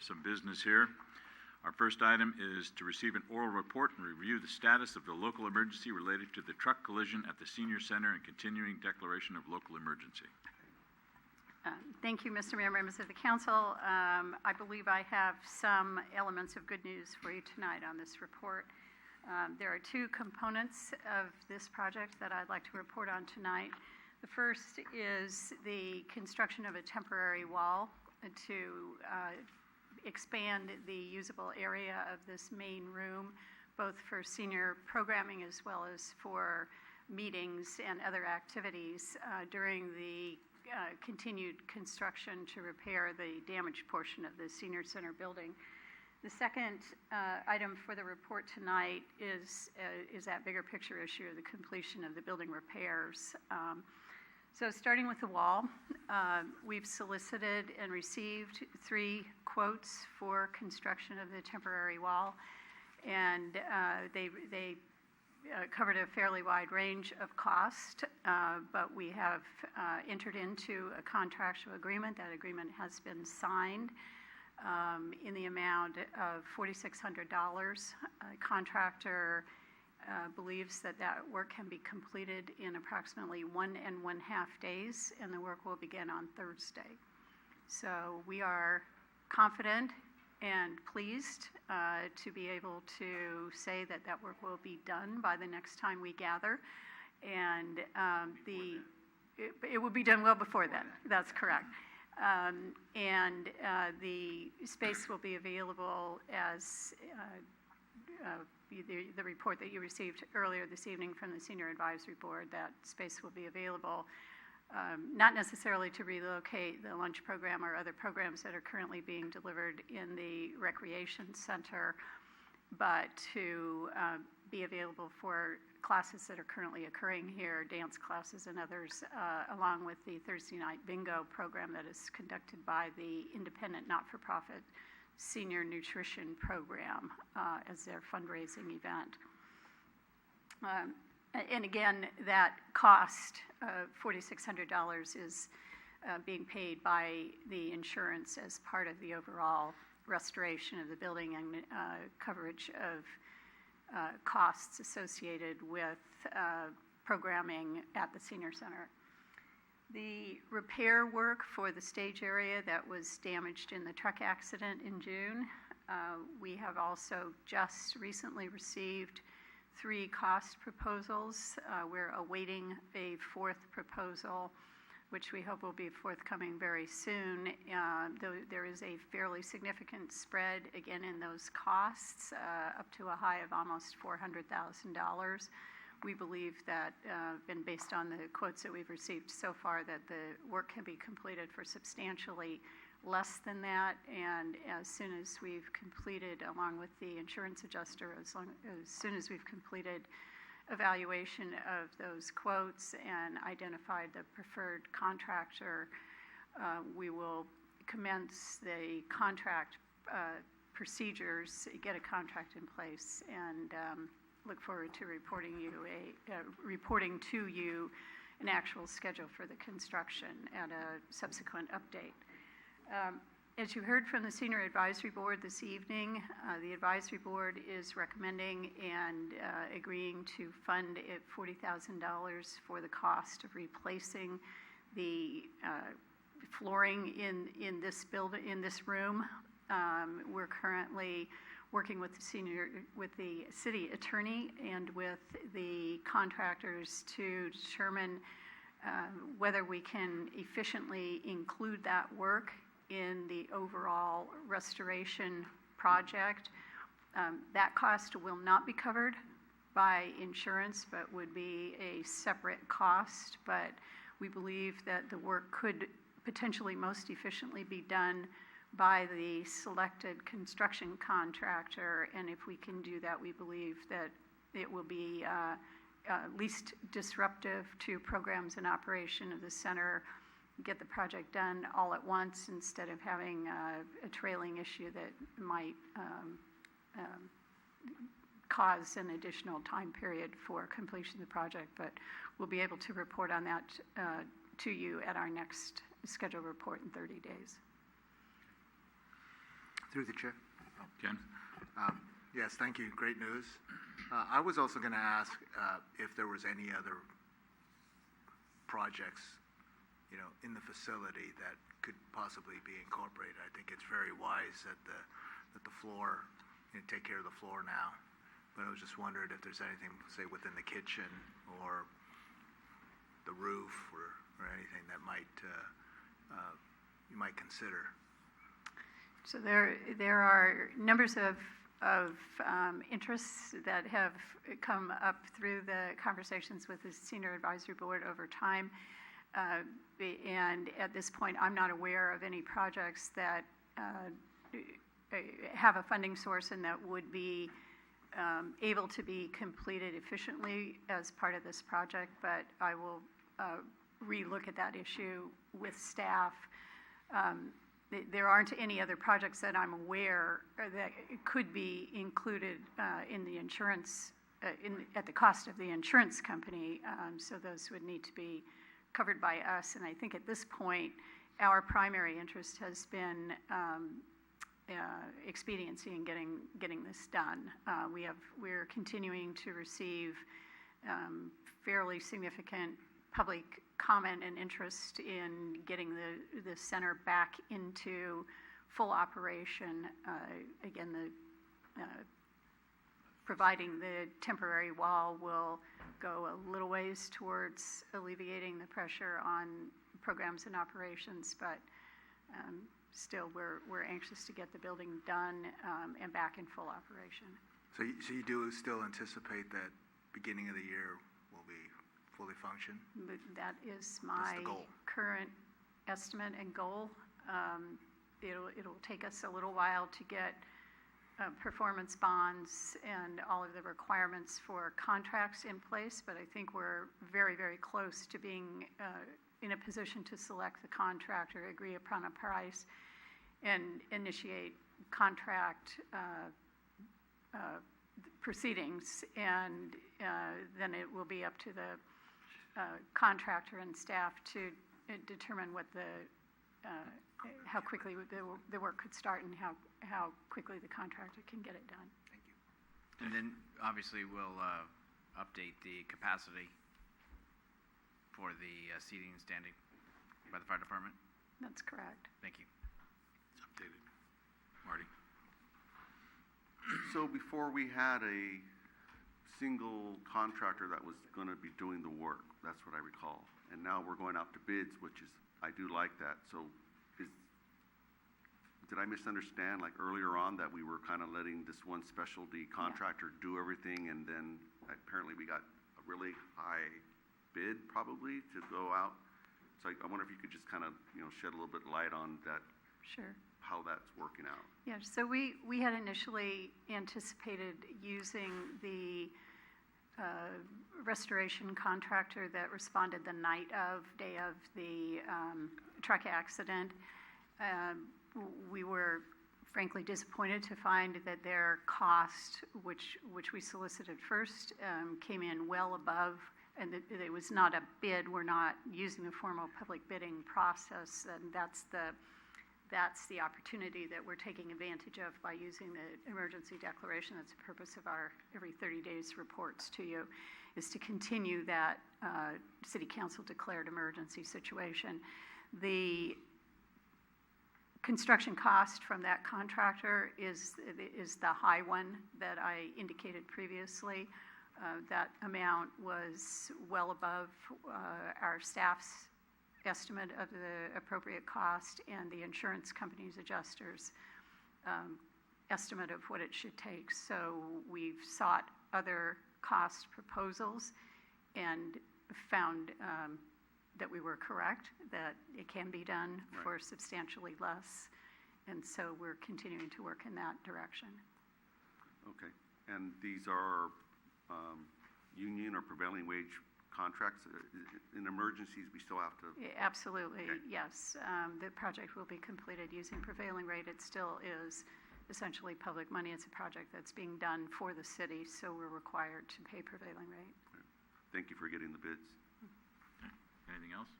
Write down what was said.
some business here. Our first item is to receive an oral report and review the status of the local emergency related to the truck collision at the Senior Center and continuing declaration of local emergency. Thank you, Mr. Mayor, members of the council. I believe I have some elements of good news for you tonight on this report. There are two components of this project that I'd like to report on tonight. The first is the construction of a temporary wall to expand the usable area of this main room, both for senior programming as well as for meetings and other activities during the continued construction to repair the damaged portion of the Senior Center building. The second item for the report tonight is that bigger picture issue of the completion of the building repairs. So starting with the wall, we've solicited and received 3 quotes for construction of the temporary wall, and they covered a fairly wide range of cost, but we have entered into a contractual agreement. That agreement has been signed in the amount of $4,600. Contractor believes that work can be completed in approximately 1.5 days, and the work will begin on Thursday. So we are confident and pleased to be able to say that work will be done by the next time we gather, and it will be done well before then. That's correct. And the space will be available as the report that you received earlier this evening from the Senior Advisory Board. That space will be available not necessarily to relocate the lunch program or other programs that are currently being delivered in the recreation center, but to be available for classes that are currently occurring here, dance classes and others, along with the Thursday night bingo program that is conducted by the independent not-for-profit Senior Nutrition Program as their fundraising event. And again, that cost of $4,600 is being paid by the insurance as part of the overall restoration of the building and coverage of costs associated with programming at the Senior Center. The repair work for the stage area that was damaged in the truck accident in June, we have also just recently received 3 cost proposals. We're awaiting a 4th proposal, which we hope will be forthcoming very soon. Though there is a fairly significant spread, again, in those costs, up to a high of almost $400,000. We believe that, and based on the quotes that we've received so far, that the work can be completed for substantially less than that, and as soon as we've completed, along with the insurance adjuster, as soon as we've completed evaluation of those quotes and identified the preferred contractor, we will commence the contract procedures, get a contract in place, and look forward to reporting to you an actual schedule for the construction at a subsequent update. As you heard from the Senior Advisory Board this evening, the Advisory Board is recommending and agreeing to fund $40,000 for the cost of replacing the flooring in this building, in this room. We're currently working with the city attorney and with the contractors to determine whether we can efficiently include that work in the overall restoration project. That cost will not be covered by insurance, but would be a separate cost. But we believe that the work could potentially most efficiently be done by the selected construction contractor, and if we can do that, we believe that it will be least disruptive to programs and operation of the center, get the project done all at once instead of having a trailing issue that might cause an additional time period for completion of the project. But we'll be able to report on that to you at our next scheduled report in 30 days. Through the chair. Ken? Yes, thank you. Great news. I was also going to ask if there was any other projects, in the facility that could possibly be incorporated. I think it's very wise that the floor, take care of the floor now. But I was just wondering if there's anything, say, within the kitchen or the roof or anything that you might consider. So there are numbers of interests that have come up through the conversations with the Senior Advisory Board over time. And at this point, I'm not aware of any projects that have a funding source and that would be able to be completed efficiently as part of this project, but I will relook at that issue with staff. There aren't any other projects that I'm aware that could be included in the insurance, at the cost of the insurance company, so those would need to be covered by us. And I think at this point, our primary interest has been expediency in getting this done. We're continuing to receive fairly significant public comment and interest in getting the center back into full operation. Again, providing the temporary wall will go a little ways towards alleviating the pressure on programs and operations, but still we're anxious to get the building done and back in full operation. So you do still anticipate that beginning of the year will be fully function? That is my current estimate and goal. It'll take us a little while to get performance bonds and all of the requirements for contracts in place, but I think we're very, very close to being in a position to select the contractor, agree upon a price, and initiate contract proceedings, and then it will be up to the contractor and staff to determine what how quickly the work could start and how quickly the contractor can get it done. Thank you. And then obviously we'll update the capacity for the seating and standing by the fire department. That's correct. Thank you. It's updated. Marty? So before we had a single contractor that was going to be doing the work, that's what I recall. And now we're going out to bids, which is, I do like that. So did I misunderstand, like earlier on, that we were kind of letting this one specialty contractor do everything, and then apparently we got a really high bid probably to go out? So I wonder if you could just kind of, shed a little bit of light on that. Sure. How that's working out. Yeah, so we had initially anticipated using the restoration contractor that responded the day of the truck accident. We were frankly disappointed to find that their cost, which we solicited first, came in well above, and it was not a bid. We're not using the formal public bidding process, and that's the opportunity that we're taking advantage of by using the emergency declaration. That's the purpose of our every 30 days reports to you, is to continue that city council declared emergency situation. The construction cost from that contractor is the high one that I indicated previously. That amount was well above our staff's estimate of the appropriate cost and the insurance company's adjuster's estimate of what it should take. So we've sought other cost proposals and found that we were correct, that it can be done for substantially less. And so we're continuing to work in that direction. Okay. And these are union or prevailing wage contracts? In emergencies, we still have to? Absolutely, okay. Yes. The project will be completed using prevailing rate. It still is essentially public money. It's a project that's being done for the city, so we're required to pay prevailing rate. Thank you for getting the bids. Anything else?